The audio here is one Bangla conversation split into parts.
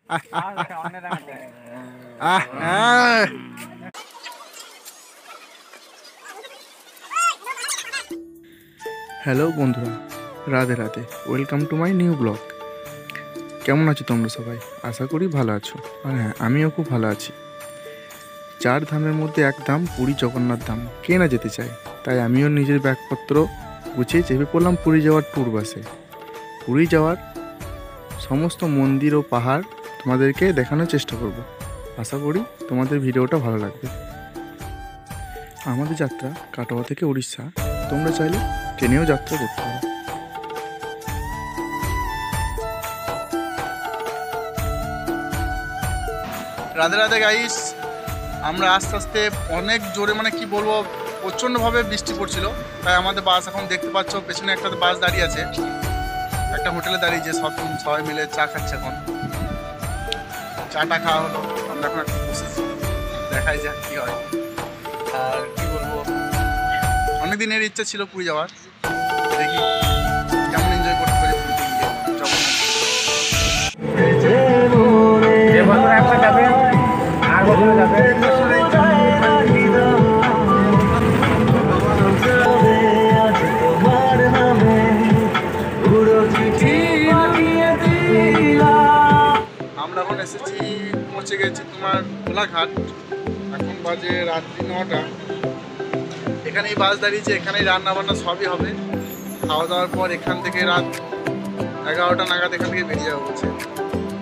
হ্যালো বন্ধুরা, Radhe Radhe. Welcome to my new blog. কেমন আছো তোমরা সবাই? আশা করি ভালো আছো। আর হ্যাঁ, আমিও খুব ভালো আছি। 4 ধামের মধ্যে এক ধাম পুরী জগন্নাথ ধাম, কে না যেতে চায়? তাই আমিও নিজের ব্যাগপত্র গুছিয়ে চেপে পড়লাম পুরী যাওয়ার ট্যুর বাসে। পুরী যাওয়ার সমস্ত মন্দির ও পাহাড় তোমাদেরকে দেখানোর চেষ্টা করব। আশা করি তোমাদের ভিডিওটা ভালো লাগবে। আমাদের যাত্রা কাটোয়া থেকে উড়িষ্যা। তোমরা চাইলে ট্রেনেও যাত্রা করতে পারো। রাধে রাধে গাইস। আমরা আস্তে আস্তে অনেক জোরে, মানে কি বলবো, প্রচণ্ডভাবে বৃষ্টি পড়ছিল। তাই আমাদের বাস এখন দেখতে পাচ্ছ, পেছনে একটা বাস দাঁড়িয়ে আছে, একটা হোটেলে দাঁড়িয়েছে। সবাই মিলে চা খাচ্ছে। এখন চাটা খাওয়া হলো, আমরা এখন একটা বসেছি, দেখাই যাক কী হয়। আর কি বলবো, অনেক দিনের ইচ্ছা ছিল পুরী যাওয়ার। দেখি কেমন এনজয় করতে পারি পুরীতে গিয়ে। আমরা এখন এসেছি, পৌঁছে গেছি তোমার কোলাঘাট। এখন বাজে রাত্রি 9টা। এখানেই বাস দাঁড়িয়েছে, এখানেই রান্না বান্না সবই হবে। খাওয়া দাওয়ার পর এখান থেকে রাত 11টা নাগাদ এখান থেকে বেরিয়ে যাবো বলছে।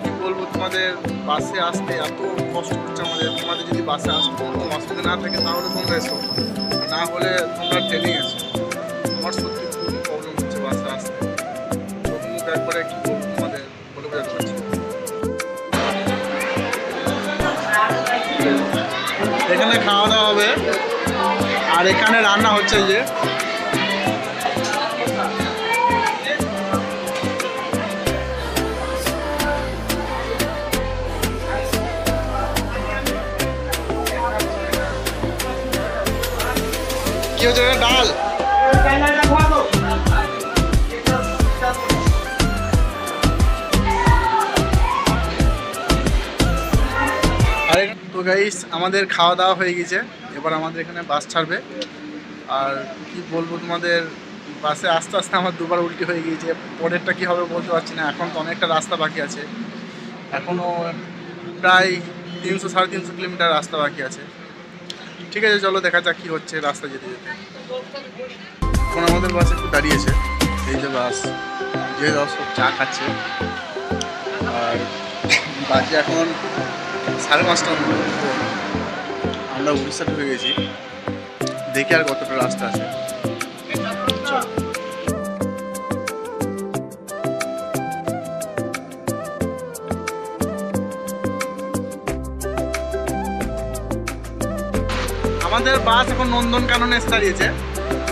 কী বলবো, তোমাদের বাসে আসতে এত কষ্ট হচ্ছে আমাদের। তোমাদের যদি বাসে আসতে কোনো অসুবিধা না থাকে তাহলে তোমরা এসো, না হলে তোমরা ট্রেনে এসো। আমার সত্যি খুবই প্রবলেম হচ্ছে বাসে আসতে। মুখ একবারে কী বলবো তোমাদের বলে বোঝাতে পারছি। এখানে খাওয়া দাওয়া হবে, আর এখানে রান্না হচ্ছে। যে কি হচ্ছে, ডাল। আরে তো গাইস, আমাদের খাওয়া দাওয়া হয়ে গেছে। এবার আমাদের এখানে বাস ছাড়বে। আর কি বলবো তোমাদের, বাসে আস্তে আস্তে আমার দুবার উল্টি হয়ে গিয়েছে। পরেরটা কী হবে বলতে পারছি না। এখন তো অনেকটা রাস্তা বাকি আছে, এখনও প্রায় 300-350 কিলোমিটার রাস্তা বাকি আছে। ঠিক আছে, চলো দেখা যাক কী হচ্ছে রাস্তা যেতে যেতে। এখন আমাদের বাস একটু দাঁড়িয়েছে, এই যে বাস, যে সব চা খাচ্ছে। আর বাজে এখন 5:30টার মতো। আমরা উড়িষ্যা ঢুকে গেছি, দেখি আর কতটা রাস্তা আছে। আমাদের বাস এখন নন্দনকাননে এসে দাঁড়িয়েছে।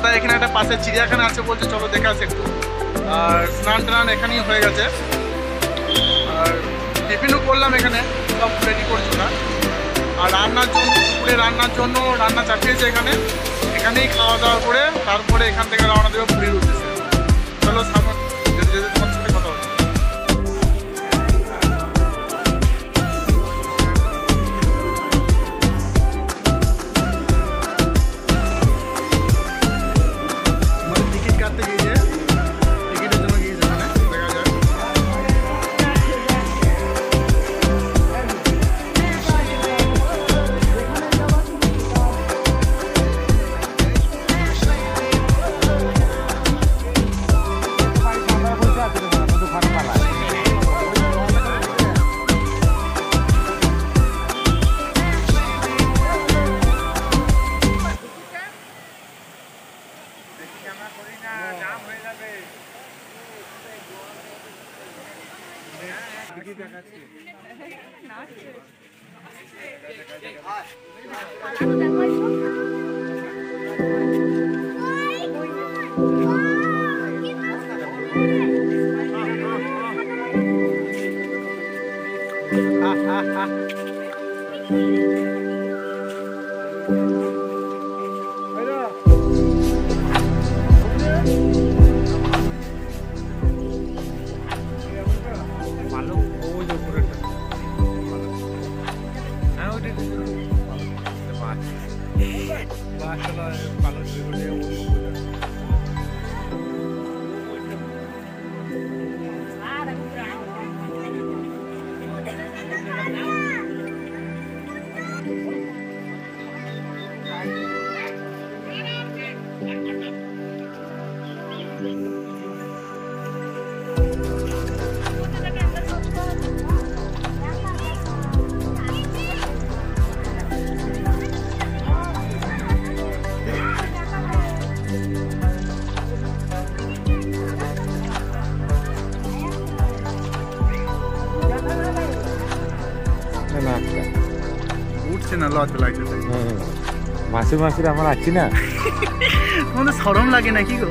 তাই এখানে একটা পাশে চিড়িয়াখানা আছে, বলছে চলো দেখে আসে একটু। আর স্নান টান এখানেই হয়ে গেছে। আর টিফিনও করলাম, এখানে সব রেডি করছো না। আর রান্নার জন্য, দুপুরে রান্নার জন্য রান্না চাপিয়েছে এখানে। এখানেই খাওয়া দাওয়া করে তারপরে এখান থেকে রওনা দেবো পুরীর উদ্দেশ্যে। চলো সামনে যেতে যেতে তোমার সাথে কথা হচ্ছে। টিকিট কাটতে গিয়েছে, টিকিটের জন্য গিয়েছে এখানে, দেখা যাক। উঠছে না, লজ্জা লাগছে। মাসে মাসে আমার আছি না, তোমাদের শরম লাগে নাকি গো?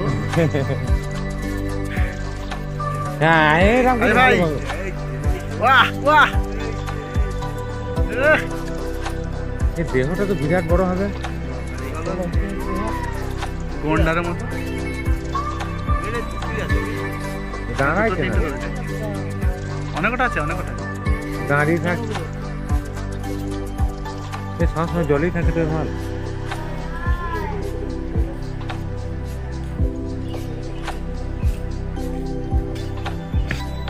ভাই বাহ বাহ, দেহটা তো বিরাট বড় হবে, গন্ডারের মতো দাঁড়াইছে না, অনেকটা আছে, অনেকটা দাঁড়িয়ে থাকছে সবসময় জলেই থাকে তো মাল।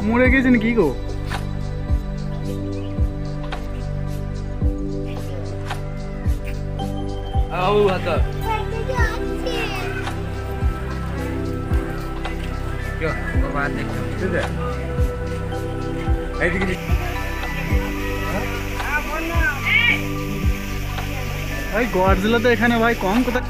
মরে গেছেন কি গো? ভাই গডজিলা তো এখানে ভাই কম কোথায়।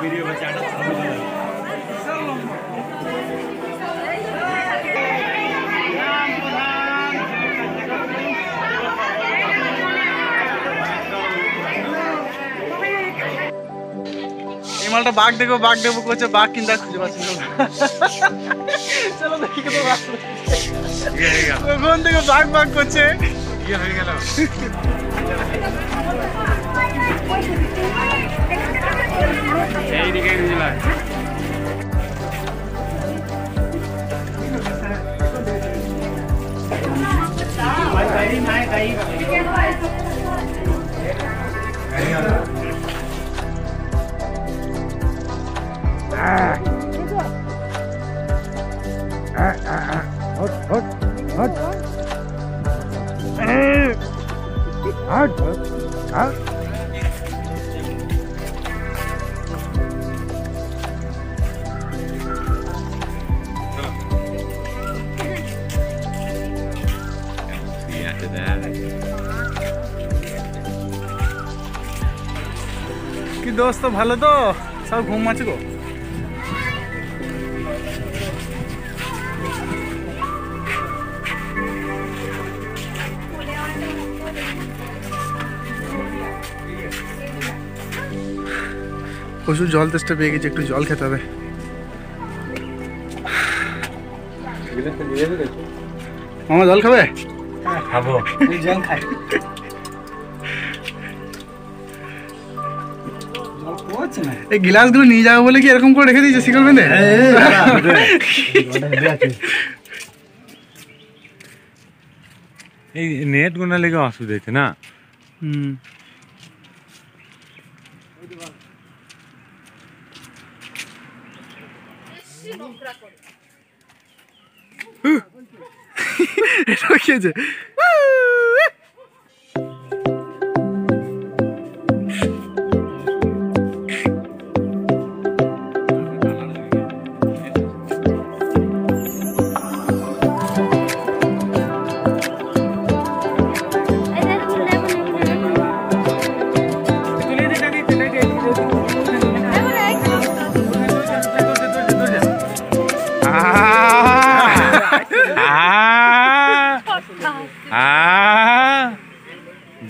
वीडियो में चैनल মালটা বাঘ দেখবো বাঘ দেখবো করছে, বাঘ কিন্তু খুঁজে পাচ্ছি না। চলো দেখি কত বাঘ, ওখান থেকে বাঘ বাঘ করছে। হয়ে গেল এইদিকে নিলাম। কি দোস্ত ভালো তো? সব ঘুম আছে গো। প্রচুর জল তেষ্টা পেয়ে গেছে, একটু জল খেতে হবে। মামা জল খাবে? খাবো, জল খাই। এই গ্লাস গুলো নিয়ে যাবো বলে কি এরকম করে রেখে দিয়েছে শিকল বেঁধে? এই নেট গুনা লেগে অসুবিধা হচ্ছে না। এটা কি আছে?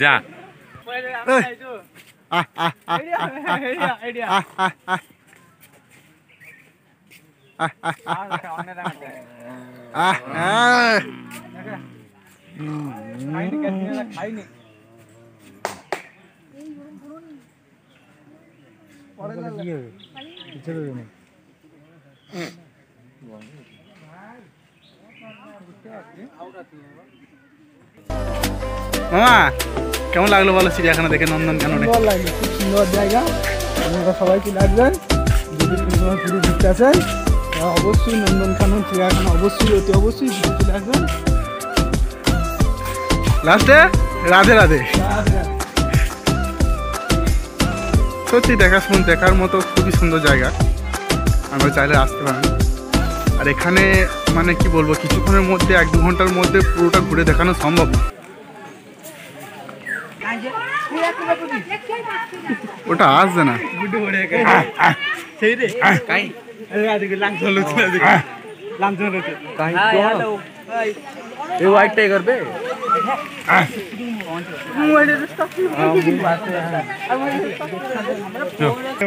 যা খাইনি মামা কেমন লাগলো বলো চিড়িয়াখানা দেখে নন্দনকাননে? ভালো লাগলো, খুব সুন্দর জায়গা। আপনারা সবাই চলে আসবেন, যদি কোনো ঘুরে ঘুরতে আসেন অবশ্যই নন্দনকানন চিড়িয়াখানা অবশ্যই অতি অবশ্যই ঘুরে চলে আসবেন। লাস্টে রাধে রাধে। সত্যি দেখার মতো খুবই সুন্দর জায়গা, আমরা চাইলে আসতে পারেন। আর এখানে মানে কি বলবো, কিছুক্ষণের মধ্যে 1-2 ঘন্টার মধ্যে পুরোটা ঘুরে দেখানো সম্ভব না। ওটা আসবে না।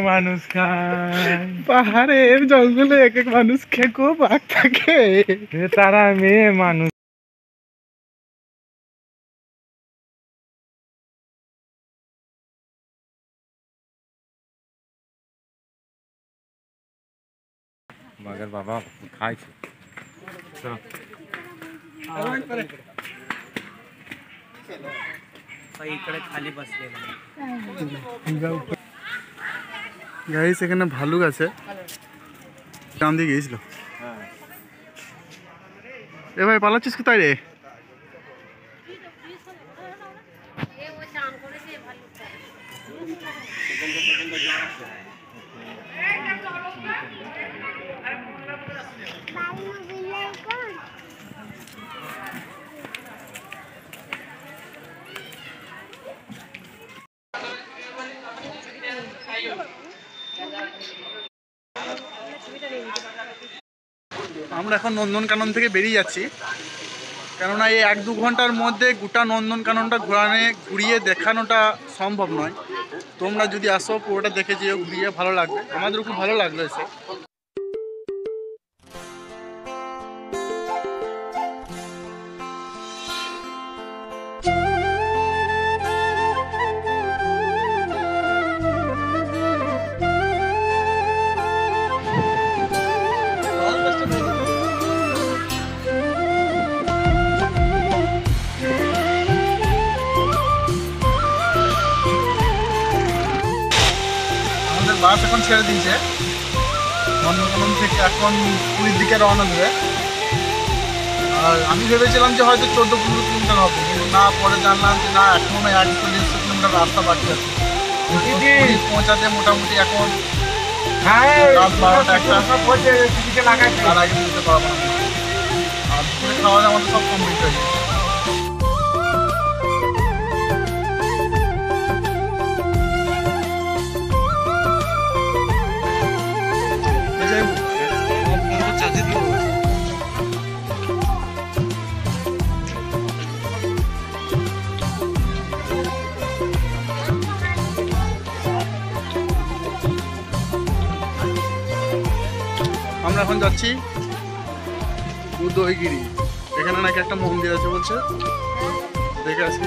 মানুষ খায়, পাহাড়ের জঙ্গলে এক এক মানুষ খেকো বাঘ থাকে, তারা মেয়ে মানুষ। मगर बाबा खाय छे। গাইস এখানে ভালুক আছে, ডান দিকে গেছিল। এ ভাই পালাচ্ছিস কোথায় রে? আমরা এখন নন্দনকানন থেকে বেরিয়ে যাচ্ছি, কেননা এই 1-2 ঘন্টার মধ্যে গোটা নন্দনকাননটা ঘুরিয়ে দেখানোটা সম্ভব নয়। তোমরা যদি আসো পুরোটা দেখে যেও, ঘুরিয়ে ভালো লাগবে, আমাদেরও খুব ভালো লাগলো এসে। বাস এখন ছেড়ে দিয়েছে, নন্দনকানন থেকে এখন পুরীর দিকে রওনা দেবে। আর আমি ভেবেছিলাম যে হয়তো 14-15 কিলোমিটার হবে, কিন্তু না, পরে জানলাম যে না, এখনো 150 কিলোমিটার রাস্তা বাকি আছে। পুরী পৌঁছাতে মোটামুটি এখন রাত 12টা-1টা, তার আগে দিতে পারবো না। আর দুপুরে খাওয়া দাওয়া আমাদের সব কমপ্লিট হয়ে গেছে। আমরা এখন যাচ্ছি উদয়গিরি, এখানে নাকি একটা মন্দির আছে বলছে, দেখে আসি।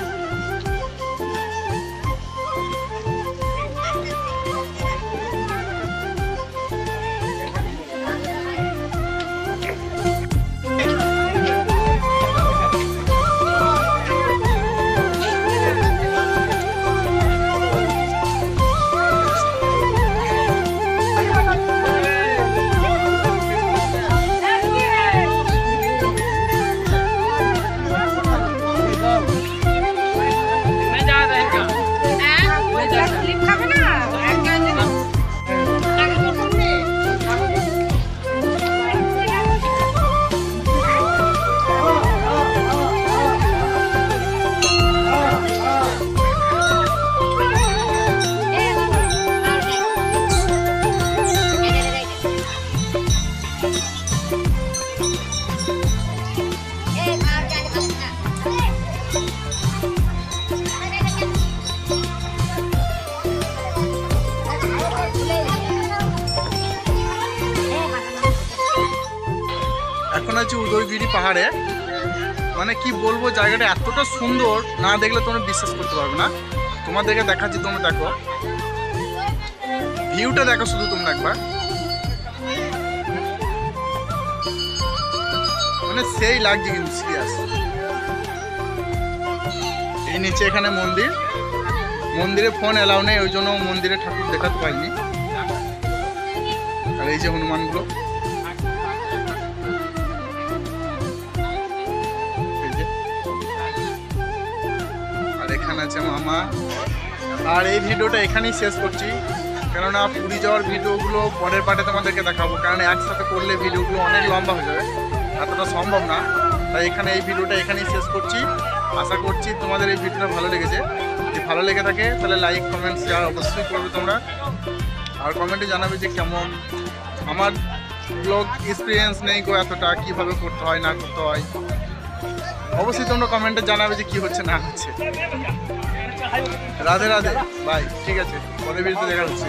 এখন আছে উদয়গিরি পাহাড়ে, মানে কি বলবো, জায়গাটা এতটা সুন্দর, না দেখলে তোমরা বিশ্বাস করতে পারবে না। তোমাদেরকে দেখাচ্ছি, তোমরা দেখো। ভিউটা দেখো শুধু তোমরা একবার, মানে সেই লাগছে কিন্তু সিরিয়াস। এই নিচে এখানে মন্দির, মন্দিরে ফোন এলাও নেই, ওই জন্য মন্দিরে ঠাকুর দেখাতে পাইনি। আর এই যে হনুমানগুলো, এই যে। আর এখানে আছে মামা। আর এই ভিডিওটা এখানেই শেষ করছি, কেননা পুরী যাওয়ার ভিডিওগুলো পরের পার্টে তোমাদেরকে দেখাবো, কারণ একসাথে করলে ভিডিওগুলো অনেক লম্বা হয়ে যাবে, এতটা সম্ভব না। তাই এখানে এই ভিডিওটা এখানেই শেষ করছি। আশা করছি তোমাদের এই ভিডিওটা ভালো লেগেছে। যদি ভালো লেগে থাকে তাহলে লাইক, কমেন্ট, শেয়ার অবশ্যই করবে তোমরা। আর কমেন্টে জানাবে যে কেমন। আমার ব্লগ এক্সপিরিয়েন্স নেই গো এতটা, কীভাবে করতে হয় না করতে হয়। অবশ্যই তোমরা কমেন্টে জানাবে যে কী হচ্ছে না হচ্ছে। রাধে রাধে, বাই। ঠিক আছে, পরের ভিডিওতে দেখা হচ্ছে।